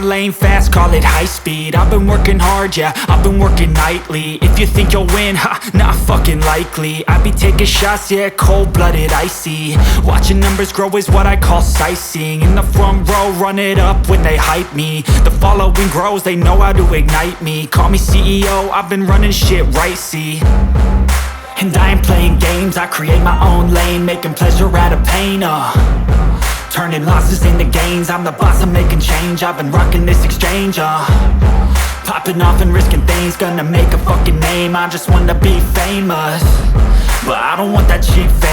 my lane fast, call it high speed. I've been working hard, yeah, I've been working nightly. If you think you'll win, ha, not fucking likely. I be taking shots, yeah, cold-blooded, icy. Watching numbers grow is what I call sightseeing. In the front row, run it up when they hype me. The following grows, they know how to ignite me. Call me CEO, I've been running shit right, see. And I ain't playing games, I create my own lane, making pleasure out of pain, turning losses into gains. I'm the boss, I'm making change. I've been rocking this exchange, popping off and risking things. Gonna make a fucking name, I just wanna be famous, but I don't want that cheap fame.